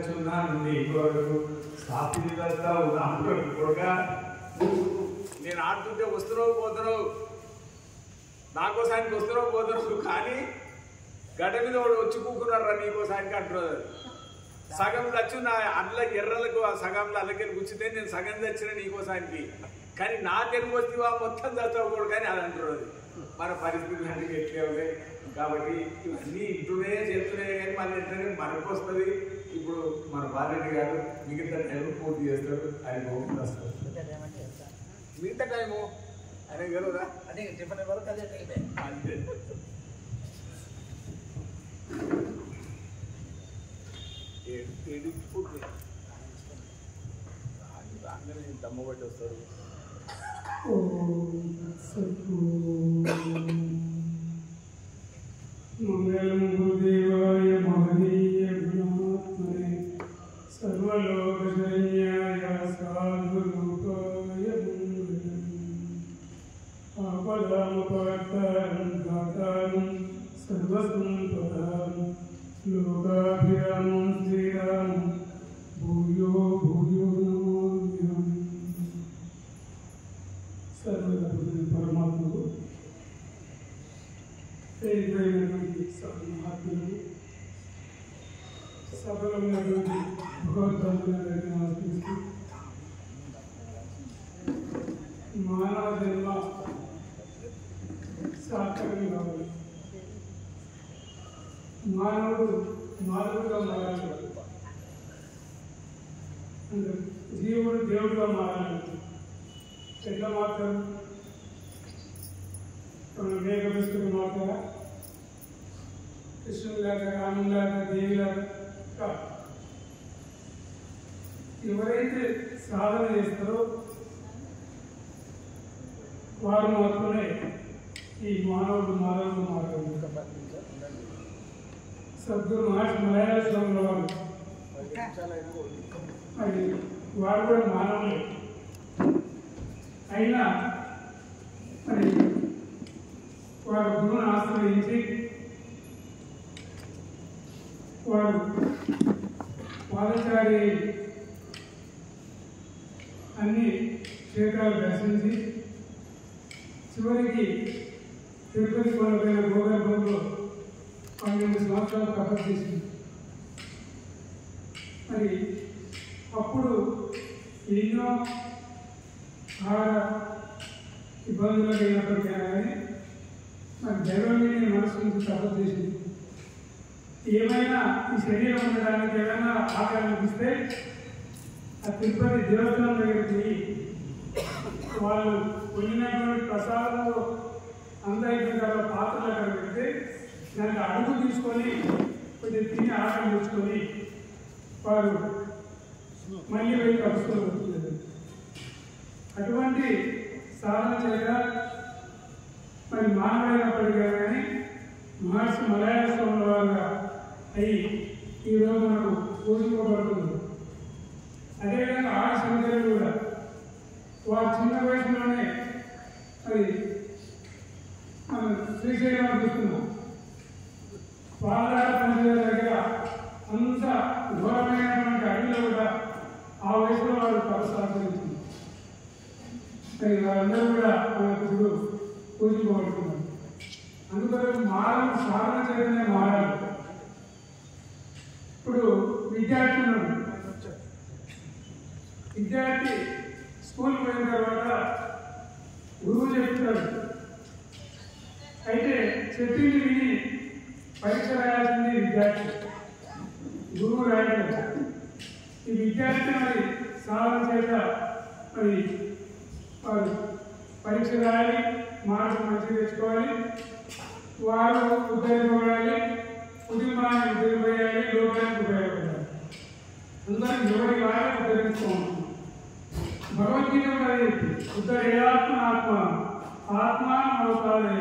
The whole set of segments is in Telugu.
చున్నా నుండి ఇంకొకరు సాఫీ చేస్తావు కూడా నేను ఆడుతుంటే వస్తున్నావు పోతున్నావు నాకోసానికి వస్తున్నావు పోతున్నావు కానీ గడ్డ మీద వాడు వచ్చి కూకున్నారా నీకోసానికి అంటున్నారు సగం చచ్చు నా అందులో ఎర్రలకు ఆ సగంలో అందుకని గుచ్చితే నేను సగం చచ్చిన నీకోసానికి కానీ నా తెలుగు వస్తేవా మొత్తం చచ్చకూడదు కానీ అది అంటున్నారు మన పరిస్థితులు అన్నీ ఎట్లే ఉన్నాయి కాబట్టి ఇవన్నీ ఇంటూనే చేస్తూనే కానీ మన వెంటనే మనకు వస్తుంది ఇప్పుడు మన బాలరెడ్డి గారు మిగతా టైం పూర్తి చేస్తారు ఆయన పోకుండా వస్తారు మిగతా టైము ఆయన గెలవదా అదే టిఫిన్ వరకు అదే టైమే అంతే పూర్తి అందరూ దమ్ము పట్టి వస్తారు మంగళం గురుదేవాయ మహనీయ గుణాత్మనే సర్వలోకశరణ్యాయ సాధురూపాయ మంగళం ఆపదామపర్తారం ఘాతారం సర్వసంపదాం లోకాభిరామం శ్రీరామం భూయో భూయో నమోమ్యం సర్వలోక పరమాత్మకు పేరుపైనటువంటి మహాత్ములు సభలో ఉన్నటువంటి భగవద్బంధులందరికీ నమస్కరిస్తూ మానవ జన్మ సార్థకం కావాలి మానవుడు మానవుడుగా మారాలి అంటే జీవుడు దేవుడుగా మారాలి ఎట్లా మాత్రం మేఘపుస్తకం మాత్రమా కృష్ణులాగా రాములాగా దేవిలాగా ఎవరైతే సాధన చేస్తారో వారు మాత్రమే ఈ మానవుడు మారగలరు. సద్గురు మహర్షి మలయాళ స్వాముల వారు మరి వారు కూడా మానవులే అయినా మరి వారు గురువును ఆశ్రయించి వారు పాదచారి అన్ని క్షేత్రాలు దర్శించి చివరికి తిరుపతి కొండపైన భూగర్భంలో 12 సంవత్సరాలు తపస్సు చేసింది. మరి అప్పుడు ఎన్నో ఆహార ఇబ్బందులు అయినప్పటికైనా కానీ మరి దైవం మీద మనసు నుంచి తపస్సు చేసింది. ఏమైనా ఈ శరీరం ఉండడానికి ఏమైనా ఆకలి అనిపిస్తే ఆ తిరుపతి దేవతల దగ్గరికి వాళ్ళు వండినటువంటి ప్రసాదంలో అందరికీ పాత్రలు అక్కడ పెడితే దానికి అడుగు తీసుకొని కొంచెం తిని ఆకలి తెచ్చుకొని వారు మళ్ళీ వెళ్ళి కలుసుకొని వస్తున్నారు. అటువంటి సాధన చేయగా మరి మానవులైనప్పటికీ కానీ మహర్షి మలయాళ స్వాముల వారుగా అయ్యి ఈరోజు మనకు పూజింపబడుతుంది. అదేవిధంగా ఆదిశంకరుడు కూడా వారు చిన్న వయసులోనే మరి మనం శ్రీశైలం చూస్తున్నాం. పాలదార పంచాయతీ దగ్గర అంత ఘోరమైనటువంటి అడవిలో కూడా ఆ వయసులో వారు తపస్సు ఆచరించింది. మరి వారందరూ కూడా మనకు ఇప్పుడు పూజింపబడుతున్నారు. అందువల్ల మారం సాధన చేయడమే మారాలి. ఇప్పుడు విద్యార్థి ఉన్నాడు. విద్యార్థి స్కూల్కి పోయిన తర్వాత గురువు చెప్తాడు. అయితే చెప్పింది విని పరీక్ష రాయాల్సింది విద్యార్థి, గురువు రాయలేదు. ఈ విద్యార్థి మరి సాధన చేత మరి వారు పరీక్ష రాయాలి, మార్కులు మంచిగా తెచ్చుకోవాలి, వారు ఉద్ధరింపబడాలి, కుటుంబాన్ని ఉద్ధరింపజేయాలి, లోకానికి ఉపయోగపడాలి. అందరూ ఎవరి వారే ఉద్ధరించుకోవాలి. భగవద్గీత కూడా ఉద్ధరేయాత్మ ఆత్మ ఆత్మ అవతారే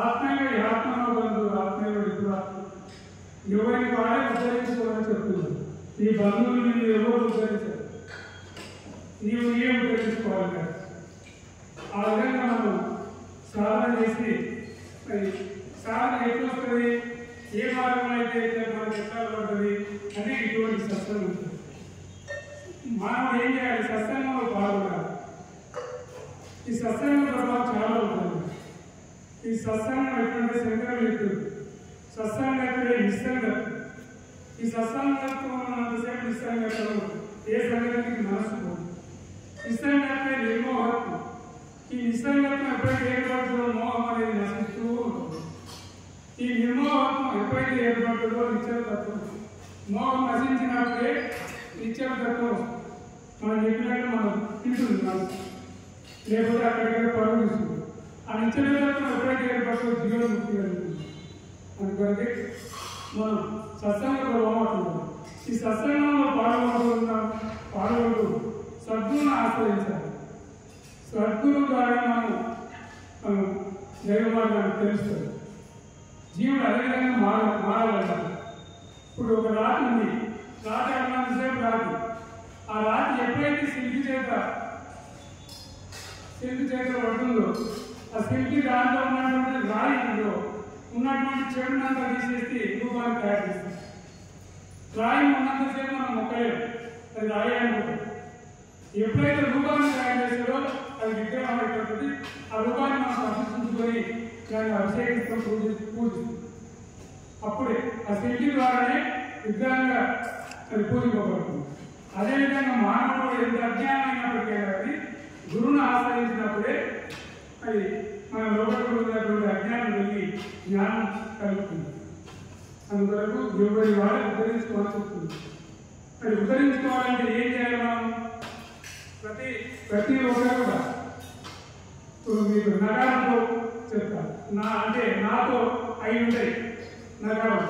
ఆత్మగా ఆత్మనోబంధు ఆత్మగా విపురాత్మ ఎవరికి వాడే ఉద్ధరించుకోవాలని చెప్తున్నారు. ఈ బంధువులు నిన్ను ఎవరు ఉద్ధరించారు, నీవు నీవే ఉద్ధరించుకోవాలి కదా. ఆ విధంగా మనం సాధన చేసి మరి సాధన ఎట్లా వస్తుంది, ఏ మార్గంలో అయితే మనకు ఎట్లా పడుతుంది అని ఇటువంటి సత్సంగం ఉంటుంది. మనం ఏం చేయాలి? సత్సంగంలో పాల్గొనాలి. ఈ సత్సంగం ప్రభావం చాలా ఉంటుంది. ఈ సత్సంగం ఎప్పుడంటే శంకరులు చెప్తుంది, సత్సంగత్వే నిస్సంగత్వం. ఈ సత్సంగత్వం ఉన్నంతసేపు నిస్సంగత్వం, ఏ సంగతికి మనసు పోదు. నిస్సంగత్వే నిర్మోహత్వం. ఈ నిస్సంగత్వం ఎప్పుడైతే ఏర్పడుతుందో మోహం అనేది నశిస్తూ ఉంటుంది. ఈ నిర్మోహత్వం ఎప్పుడైతే ఏర్పడుతుందో నిశ్చలతత్వం, మోహం నశించినప్పుడే నిశ్చలతత్వం మనం చెప్పినట్టు మనం తింటుంది మనసు, లేకపోతే అక్కడికి పరుగు తీసుకుంటుంది. ఆ నిశ్చలతత్వం ఎప్పుడైతే ఏర్పడుతుందో జీవన్ముక్తి కలుగుతుంది. అందుకని మనం సత్సంగ ప్రభావం అంటున్నాం. ఈ సత్సంగంలో పాల్గొంటూ సద్గురుని ఆశ్రయించాలి. సద్గురు ద్వారా మనం దైవ మార్గాన్ని తెలుస్తుంది. జీవుడు అదేవిధంగా మారగలగాలి. ఇప్పుడు ఒక రాతి ఉంది, రాతి అన్నంతసేపు రాతి. ఆ రాతి ఎప్పుడైతే శిల్పి చేత పడుతుందో, ఆ శిల్పి దాంట్లో ఉన్నటువంటి రాయిలో ఉన్నటువంటి చెడునంతా తీసేసి రూపాన్ని తయారు చేస్తుంది. రాయి ఉన్నంతసేపు మనం మొక్కలేదు, అది రాయి అనుకుంటాం. ఎప్పుడైతే రూపాన్ని తయారు చేస్తారో అది విగ్రహం అయిపోతుంది. ఆ రూపాన్ని మనం ప్రదర్శించుకొని దాన్ని అభిషేకిస్తాం, పూజిస్తాం. అప్పుడే ఆ శిల్పి ద్వారానే విగ్రహంగా అది పూజింపబడుతుంది. అదేవిధంగా మానవుడు ఎంత అజ్ఞానమైనప్పటికీ అది గురువును ఆశ్రయించినప్పుడే అది మన లోపల ఉన్నటువంటి అజ్ఞానం వెళ్ళి జ్ఞానం కలుగుతుంది. అందువరకు ఎవరి వాళ్ళు ఉద్ధరించుకోవాల్సి వస్తుంది. అది ఉద్ధరించుకోవాలంటే ఏం చేయాలి? మనం ప్రతి ఒక్కరు కూడా ఇప్పుడు మీకు నగారంతో చెప్తారు. అంటే నాతో అయి ఉంటాయి నగారం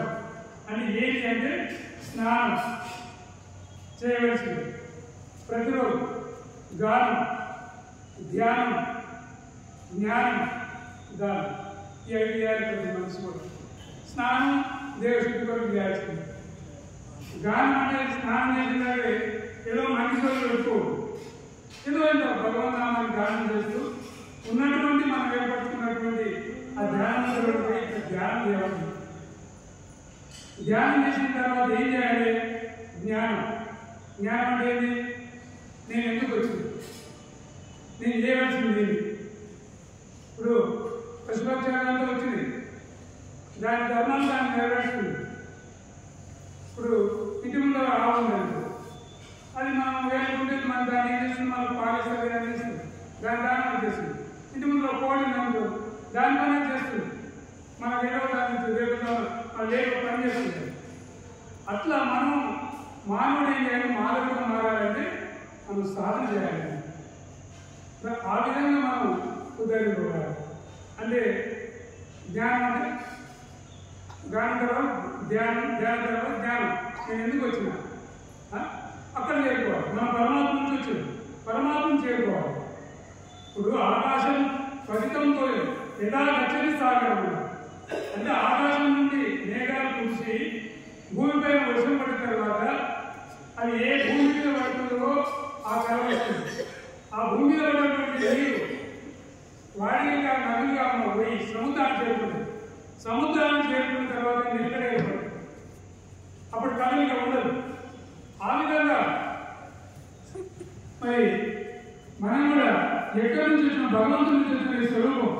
అని ఏంటి అంటే స్నానం చేయవలసింది ప్రతిరోజు, గానం, ధ్యానం, జ్ఞానం, దానం, ఈ 5 చేయాలి ప్రతి మనసు కూడా. స్నానం దేవశుద్ధి కొరకు చేయాల్సింది. గానం అంటే స్నానం చేసినట్టే ఏదో మనిషి ఎక్కువ ఏదో ఏంటో భగవన్నామాన్ని గానం చేస్తూ ఉన్నటువంటి మనం ఏర్పడుతున్నటువంటి ఆ ధ్యానంలో ధ్యానం చేయాలి. ధ్యానం చేసిన తర్వాత ఏం చేయాలి? జ్ఞానం. జ్ఞానం అంటే ఏంటి? నేను ఎందుకు వచ్చింది, నేను చేయవలసింది. ఇప్పుడు పశుపక్షాలంతా వచ్చింది, దాని ధర్మాలు దాన్ని నెరవేరుస్తుంది. ఇప్పుడు ఇంటి ముందు ఆవు ఉందంటే అది మనం వేలుకుంటే మనం దాన్ని ఏం చేస్తుంది? మనం పాలిస్తుంది, అందిస్తుంది, దాని దానం చేస్తుంది. ఇంటి ముందు కోడి ఉందనుకో దాని పని చేస్తుంది, మన ఏదో దాన్ని రేపు లేక పని చేస్తుంది. అట్లా మనం మానవుడు ఏం చేయాలి? మానవుడు మారాలంటే మనం సాధన చేయాలి. ఆ విధంగా మనం ఉద్ధరించుకోవాలి. అంటే జ్ఞానం అంటే జ్ఞానం తర్వాత ధ్యానం, ధ్యానం తర్వాత జ్ఞానం. నేను ఎందుకు వచ్చినా అక్కడ చేరుకోవాలి. మనం పరమాత్మ నుంచి వచ్చాడు, పరమాత్మను చేరుకోవాలి. ఇప్పుడు ఆకాశం పతితంతో ఎలా గచ్చని సాగడం అంటే ఆకాశం నుండి మేఘాలు కురిసి భూమిపై వర్షం పడిన తర్వాత అది ఏ భూమి మీద పడుతుందో ఆ కళ వస్తుంది. ఆ భూమి మీద పడినటువంటి నీరు వాడిగా నదులుగా పోయి సముద్రాన్ని చేరుకుంటుంది. సముద్రాన్ని చేరుకున్న తర్వాత నిలకడ ఏర్పడుతుంది. అప్పుడు కళలుగా ఉండదు. ఆ విధంగా మరి మనం కూడా ఎక్కడి నుంచి వచ్చిన భగవంతుని నుంచి వచ్చిన స్వరూపం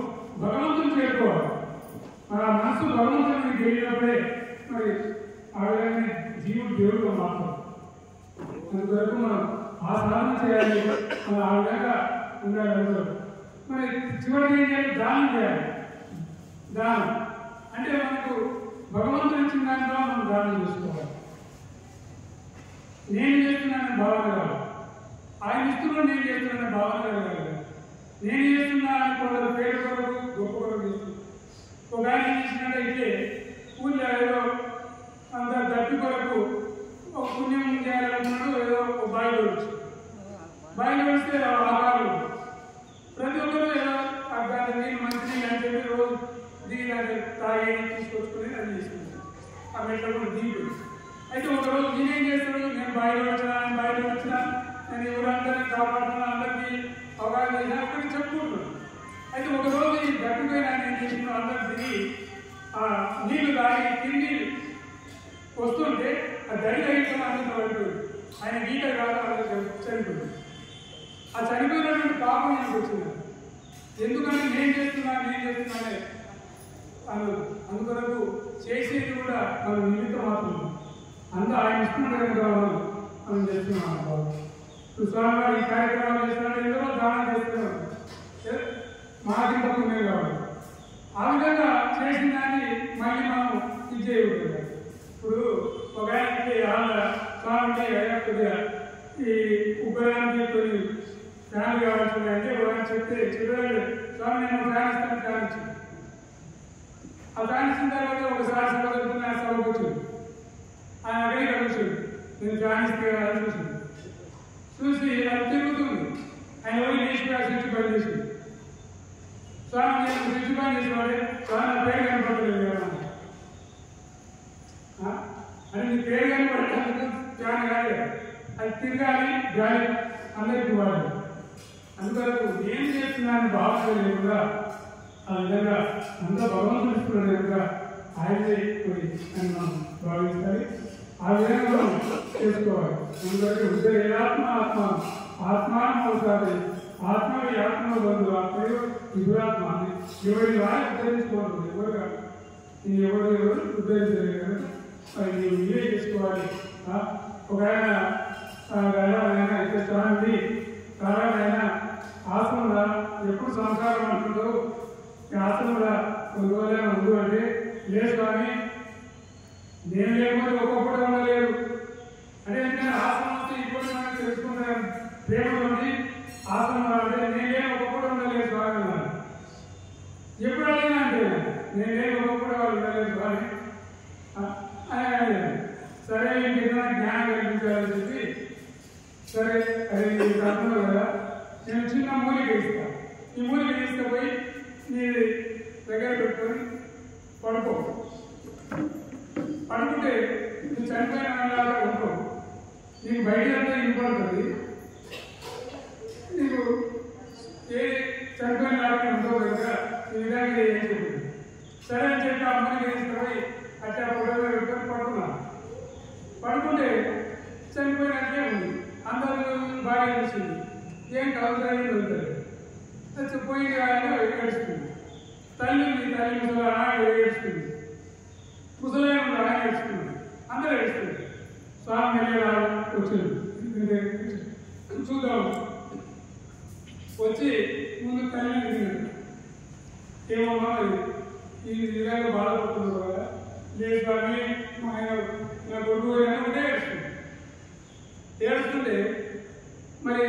భగవంతుని చేరుకోవాలి. మన మనసు భగవంతుని తెలియనప్పుడే మరి ఆ విధంగా జీవుడు దేవుడుగా మాట్లాడు. అందువరకు మనం ఆ సాధన చేయాలి, మనం ఆ విధంగా ఉండాలి. అందరూ మరి చివరికి ఏం చేయాలి? దానం చేయాలి. దానం అంటే మనకు భగవంతుని ఇచ్చిన దాంట్లో మనం దానం చేసుకోవాలి. నేను చేస్తున్నానని భావన కాదు, ఆయన ఇస్తున్నా నేను చేస్తున్నానని భావన కలగాలి. నేను చేస్తున్నా అని కొందరు పేరు కొరకు గొప్ప కొరకు చేస్తున్నారు. ఒక ఆయన ఏం చేసినట్టయితే పూజ ఏదో అంత దప్పి కొరకు ఒక పుణ్యం చేయాలనుకున్నాడు. ఏదో ఒక బాయిలో వచ్చి బాయిలో వస్తే ఆహారం ప్రతి ఒక్కరు ఏదో దాని నీళ్ళు మంచి నీళ్ళు అని చెప్పి రోజు దిగి తాగి తీసుకొచ్చుకుని అది చేసుకుంటారు. ఆ మెట్ల కూడా దిగి అయితే ఒకరోజు నేనేం చేస్తాడు? నేను బాయిలో వచ్చినా నేను ఎవరందరినీ కాపాడుతున్నా, అందరికీ అవగాహన చేసినా అక్కడికి చెప్పుకుంటున్నాను. అయితే ఒకరోజు ఈ గట్టిపోయిన ఆయన ఏం చేసిన అందరు దిగి నీళ్లు తాగి తిండి వస్తుంటే ఆ దడి అయిపోయిన అందరితో పడిపోయింది. ఆయన గీత కాదు చనిపోయింది. ఆ చనిపోయినటువంటి పాపం నాకు వచ్చింది. ఎందుకంటే నేను చేస్తున్నానే అందుకొరకు చేసేది కూడా మన నిమిత్తం మాత్రం అంతా ఆయన ఇష్టం కనుక మనం చేస్తున్నాం. ఇప్పుడు స్వామివారు ఈ కార్యక్రమాలు చేస్తున్నారు, ఎందరో దానం చేస్తున్నారు, మాకింత పుణ్యం కావాలి. ఆ విధంగా చేసిన దాన్ని మళ్ళీ మనం ఇది చేయకూడదు. ఇప్పుడు ఒక ఆయనకి స్వామికి అయ్యా కొద్దిగా ఈ ఉపయోగానికి కొన్ని ఫ్యాన్లు కావాల్సిందంటే ఒక చెప్పాడు స్వామి నేను ఫ్యాన్ ఇస్తాను, ఫ్యాన్ ఇచ్చింది. ఆ ఫ్యాన్ ఇచ్చిన తర్వాత ఒకసారి సభ జరుగుతుంది, ఆ సభకు వచ్చింది. ఆయన అక్కడికి కూర్చోండి, నేను ఫ్యాన్ ఇస్తే అని చూసింది. చూసి అది తిరుగుతుంది. ఆయన పోయి లేచిపోయి ఆ స్విచ్ బంద్ చేసింది. స్వామి నేను స్విచ్ బంద్ చేసేవాడే స్వామి నా పేరు కనపడలేదు కదా అని నీ పేరు కనపడలేదు ఫ్యాన్ కాదు, అది తిరగాలి గాలి అందరికీ వాడాలి. అందువరకు ఏం చేస్తున్నాను భావన లేకుండా ఆ విధంగా అంతా భగవంతుడు ఇస్తున్నాడు కనుక ఆయనే అని మనం భావించాలి. ఆ విధంగా మనం చేసుకోవాలి. అందువరకు ఉదయాత్మ ఆత్మానం అవుతారు. ఆత్మవి ఆత్మ బంధువు ఆత్మయో విధురాత్మ ఎవరి వారి ఉద్ధరించుకోవాలి. ఎవరుగా ఎవరు ఉద్ధరించలేదు కనుక మరి నీవు ఇవే చేసుకోవాలి. ఒక ఆయన అయితే స్వామి ఆయన ఆశ్రమంలో ఎప్పుడు సంసారం అంటుందో ఈ ఆశ్రమంలో కొన్ని రోజులైనా ఉండు అంటే లేదు స్వామి నేను లేకపోతే ఒక్కొక్కటి ఉండలేదు అంటే ఎందుకంటే ఆశ్రమం వస్తే ఇప్పుడు మనం తెలుసుకున్న ప్రేమతోటి ఆశ్రమం అంటే నేనే ఒక్కొక్కటి ఉండలేదు స్వామి అన్నారు. ఎప్పుడు అడిగినా అంటే నేనే ఒక్కొక్కటి వాళ్ళు ఉండలేదు స్వామి సరే ఇంకేదైనా జ్ఞానం కలిగించాలని చెప్పి సరే అది నీకు అర్థం కదా నేను చిన్న మూలిక ఇస్తాను. ఈ మూలిక తీసుకుపోయి నీ దగ్గర పెట్టుకొని పడుకో. పడుకుంటే నువ్వు చనిపోయిన వాళ్ళగా ఉంటావు. నీకు బయటంతా ఇంపడుతుంది. నీకు ఏ చనిపోయిన లాగా ఉంటావు కనుక ఈ విధంగా ఏం చెప్పింది. సరే అని చెప్పి ఆ మూలిక తీసుకుపోయి అట్లా ఫోటోలో పెట్టుకొని పడుకున్నాను. పడుకుంటే చనిపోయినట్లే ఉంది. అందరూ బాగా అనిపించింది. ఏం కవసరాన్ని వెళ్తారు పోయింది కానీ ఏడుస్తుంది. తల్లి ముసలి ఏడుస్తుంది. ముసలేమో ఆయన ఏడుస్తుంది. అందరూ ఏడుస్తుంది. స్వామి వెళ్ళేవాడు వచ్చింది చూద్దాం. వచ్చి ముందు తల్లిని తిన్నాడు. ఏమమ్మా ఈ విధంగా బాధపడుతున్నారు కదా లేదు స్వామి మా ఆయన నా కొడుకు ఒకటే ఏడుస్తుంది. ఏడుస్తుంటే మరి